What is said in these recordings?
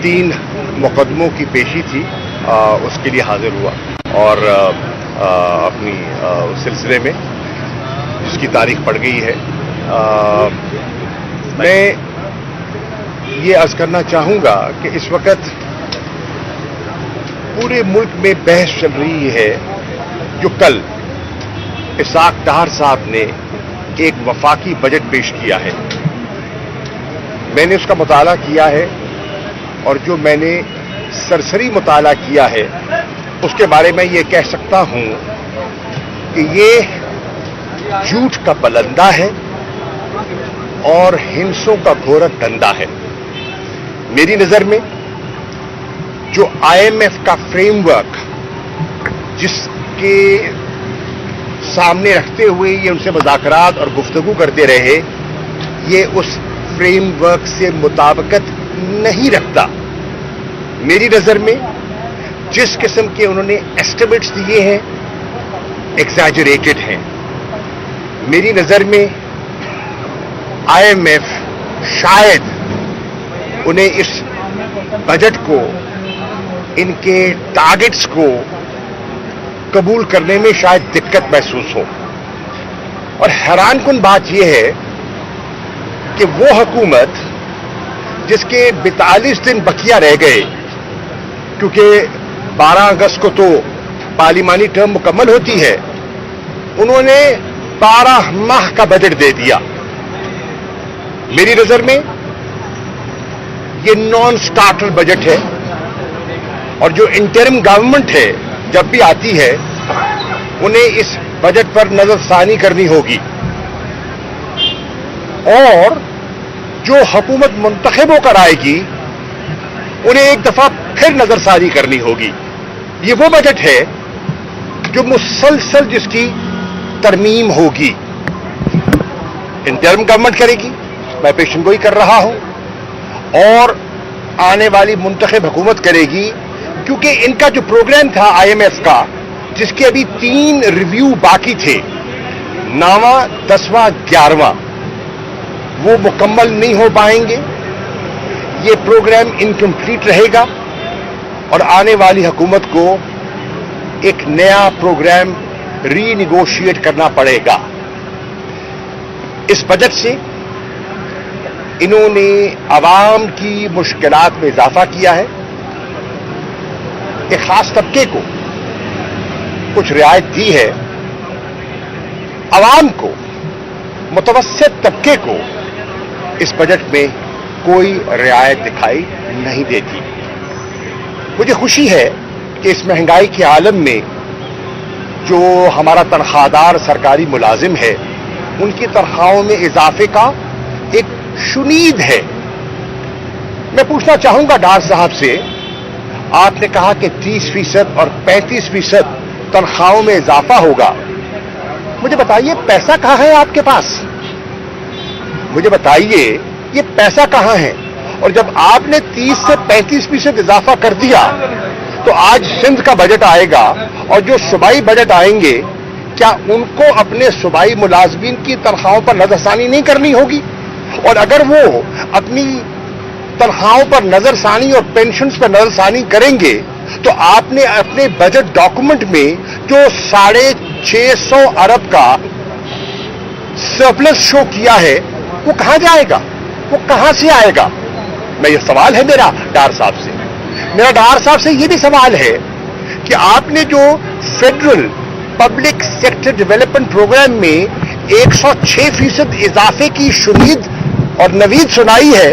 3 मुकदमों की पेशी थी, उसके लिए हाजिर हुआ और अपनी उस सिलसिले में जिसकी तारीख पड़ गई है, मैं ये अर्ज करना चाहूँगा कि इस वक्त पूरे मुल्क में बहस चल रही है जो कल इसाक डार साहब ने एक वफाकी बजट पेश किया है। मैंने उसका मुताला किया है और जो मैंने सरसरी मुताला किया है उसके बारे में ये कह सकता हूं कि ये झूठ का बलंदा है और हिंसों का घोर धंधा है। मेरी नजर में जो IMF का फ्रेमवर्क जिसके सामने रखते हुए ये उनसे मुज़ाकरात और गुफ्तगू करते रहे, ये उस फ्रेमवर्क से मुताबिकत नहीं रखता। मेरी नजर में जिस किस्म के उन्होंने एस्टिमेट्स दिए हैं एग्जैजरेटेड हैं। मेरी नजर में IMF शायद उन्हें इस बजट को, इनके टारगेट्स को कबूल करने में शायद दिक्कत महसूस हो। और हैरानकुन बात यह है कि वो हुकूमत जिसके 42 दिन बकिया रह गए, क्योंकि 12 अगस्त को तो पार्लिमानी टर्म मुकम्मल होती है, उन्होंने 12 माह का बजट दे दिया। मेरी नजर में ये नॉन स्टार्टर बजट है और जो इंटरिम गवर्नमेंट है जब भी आती है उन्हें इस बजट पर नजरसानी करनी होगी और जो हुकूमत मुंतखब होकर आएगी उन्हें एक दफा फिर नजरसानी करनी होगी। ये वो बजट है जो मुसलसल जिसकी तरमीम होगी। इंटरिम गवर्नमेंट करेगी, मैं पेशन गोई कर रहा हूं, और आने वाली मुंतखब हुकूमत करेगी, क्योंकि इनका जो प्रोग्राम था IMF का, जिसके अभी 3 रिव्यू बाकी थे, 9वां, 10वां, 11वां, वो मुकम्मल नहीं हो पाएंगे। ये प्रोग्राम इनकम्प्लीट रहेगा और आने वाली हुकूमत को एक नया प्रोग्राम रीनिगोशिएट करना पड़ेगा। इस बजट से इन्होंने आवाम की मुश्किलात में इजाफा किया है। एक खास तबके को कुछ रियायत दी है, आवाम को, मुतवस्सित तबके को इस बजट में कोई रियायत दिखाई नहीं देती। मुझे खुशी है कि इस महंगाई के आलम में जो हमारा तनख्वाहदार सरकारी मुलाजिम है, उनकी तनख्वाहों में इजाफे का एक शुनीद है। मैं पूछना चाहूंगा डार साहब से, आपने कहा कि 30% और 35% तनख्वाहों में इजाफा होगा। मुझे बताइए पैसा कहां है आपके पास? मुझे बताइए ये पैसा कहां है? और जब आपने 30 से 35% इजाफा कर दिया तो आज सिंध का बजट आएगा और जो सूबाई बजट आएंगे, क्या उनको अपने सूबाई मुलाजमीन की तनख्वाहों पर नजरसानी नहीं करनी होगी? और अगर वो अपनी तनख्वाहों पर नजरसानी और पेंशन्स पर नजरसानी करेंगे तो आपने अपने बजट डॉक्यूमेंट में जो 650 अरब का सरप्लस शो किया है, वो कहां जाएगा? वो कहां से आएगा? मैं ये सवाल है मेरा डार साहब से। मेरा डार साहब से ये भी सवाल है कि आपने जो federal public sector development program में 106% इजाफे की शुनीद और नवीद सुनाई है,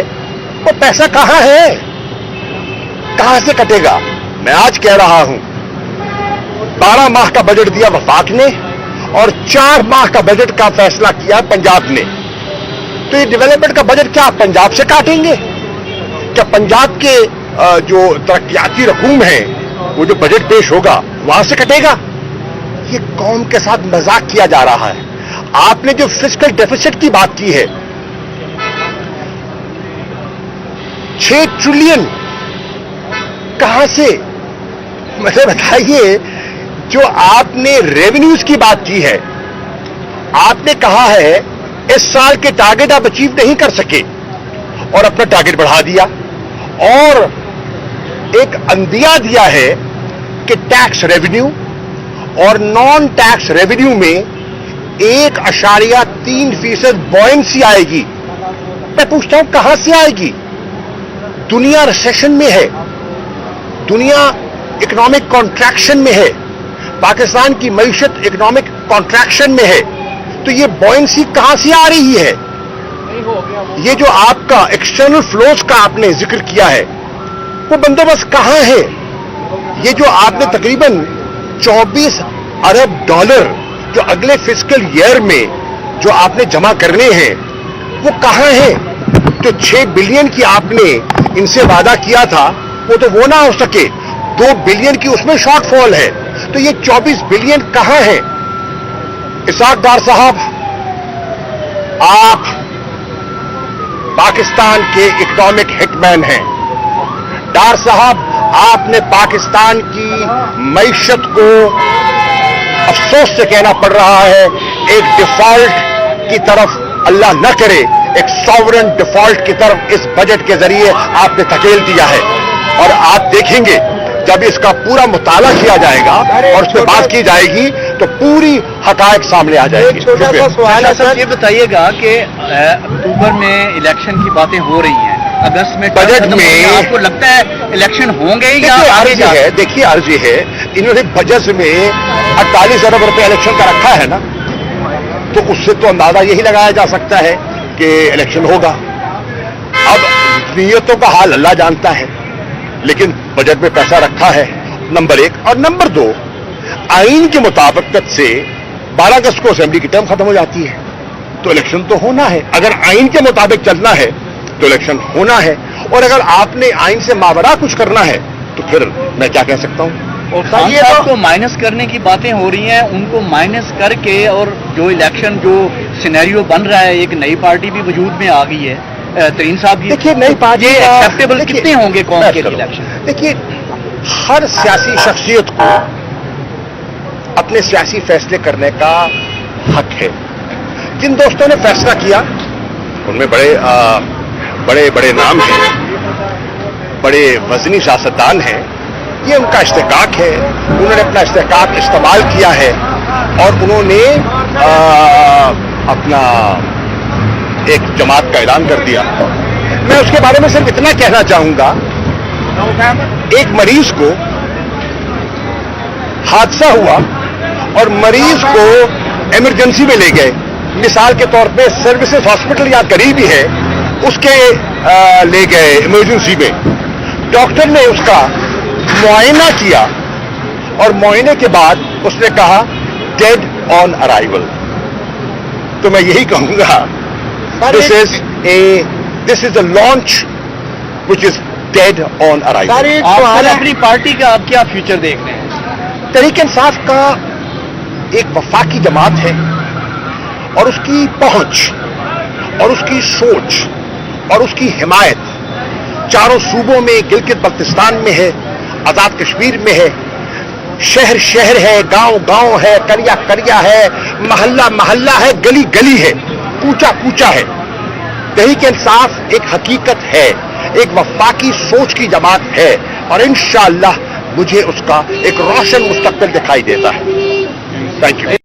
वो पैसा कहां है? कहां से कटेगा? मैं आज कह रहा हूं, 12 माह का बजट दिया वफाक ने और 4 माह का बजट का फैसला किया पंजाब ने। तो ये डेवलपमेंट का बजट क्या पंजाब से काटेंगे? क्या पंजाब के जो तरक्याती रकूम है, वो जो बजट पेश होगा वहां से कटेगा? ये कौम के साथ मजाक किया जा रहा है। आपने जो फिस्कल डेफिसिट की बात की है, 6 ट्रिलियन कहां से? मुझे बताइए, जो आपने रेवेन्यूज की बात की है, आपने कहा है इस साल के टारगेट आप अचीव नहीं कर सके और अपना टारगेट बढ़ा दिया और एक अंदिया दिया है कि टैक्स रेवेन्यू और नॉन टैक्स रेवेन्यू में 1.3% बॉयंसी आएगी। मैं पूछता हूं कहां से आएगी? दुनिया रिसेशन में है, दुनिया इकोनॉमिक कॉन्ट्रैक्शन में है, पाकिस्तान की मईशत इकोनॉमिक कॉन्ट्रैक्शन में है, तो ये बॉयंसी कहां से आ रही है? ये जो आपका एक्सटर्नल फ्लोज का आपने जिक्र किया है, वो बंदोबस्त कहां है? ये जो आपने तकरीबन 24 अरब डॉलर जो अगले फिस्कल ईयर में जो आपने जमा करने हैं, वो कहां है? जो 6 बिलियन की आपने इनसे वादा किया था, वो ना हो सके, 2 बिलियन की उसमें शॉर्टफॉल है, तो ये 24 बिलियन कहां है? इसाक डार साहब, आप पाकिस्तान के इकोनॉमिक हिटमैन हैं। डार साहब, आपने पाकिस्तान की मईशत को अफसोस से कहना पड़ रहा है एक डिफॉल्ट की तरफ, अल्लाह न करे, एक सॉवरेन डिफॉल्ट की तरफ इस बजट के जरिए आपने धकेल दिया है। और आप देखेंगे जब इसका पूरा मुताला किया जाएगा और उस पर बात की जाएगी तो पूरी हकायक सामने आ जाएगी। छोटा सा सवाल है सर, ये बताइएगा कि अक्टूबर में इलेक्शन की बातें हो रही हैं, अगस्त में बजट में आपको लगता है इलेक्शन होंगे या आगे है? देखिए अर्जी है, इन्होंने बजट में 48 अरब रुपए इलेक्शन का रखा है ना, तो उससे तो अंदाजा यही लगाया जा सकता है कि इलेक्शन होगा। अब नीयतों का हाल अल्लाह जानता है, लेकिन बजट में पैसा रखा है, नंबर 1। और नंबर 2, आइन के मुताबिक से 12 अगस्त को असेंबली की टर्म खत्म हो जाती है, तो इलेक्शन तो होना है। अगर आइन के मुताबिक चलना है तो इलेक्शन होना है, और अगर आपने आइन से मावरा कुछ करना है तो फिर मैं क्या कह सकता हूं? और खान साहब को माइनस करने की बातें हो रही हैं, उनको माइनस करके और जो इलेक्शन जो सिनेरियो बन रहा है, एक नई पार्टी भी वजूद में आ गई है तरीन साहब की। देखिए नई पार्टी ये एक्सेप्टेबल कितने होंगे कौम के लिए इलेक्शन? देखिए, हर सियासी शख्सियत को अपने सियासी फैसले करने का हक है। जिन दोस्तों ने फैसला किया उनमें बड़े बड़े नाम हैं, बड़े वजनी सियासतदान हैं, ये उनका इस्तेकाक है, उन्होंने अपना इस्तेकाक इस्तेमाल किया है और उन्होंने अपना एक जमात का ऐलान कर दिया। मैं उसके बारे में सिर्फ इतना कहना चाहूंगा, एक मरीज को हादसा हुआ और मरीज को इमरजेंसी में ले गए, मिसाल के तौर पे सर्विसेज हॉस्पिटल या करीब ही है, उसके ले गए इमरजेंसी में। डॉक्टर ने उसका मुआयना किया और मुआयने के बाद उसने कहा डेड ऑन अराइवल। तो मैं यही कहूंगा, this is a launch which is dead on arrival. आप अपनी पार्टी का आप क्या फ्यूचर देख रहे हैं? तहरीक इंसाफ का एक वफाकी जमात है और उसकी पहुंच और उसकी सोच और उसकी हिमायत चारों सूबों में, गिलगित बल्तिस्तान में है, आजाद कश्मीर में है, शहर शहर है, गांव गांव है, करिया करिया है, महल्ला महल्ला है, गली गली है, पूछा पूछा है। तहरीक इंसाफ एक हकीकत है, एक वफाकी सोच की जमात है और इंशाअल्लाह मुझे उसका एक रोशन मुस्तकबिल दिखाई देता है। Thank you.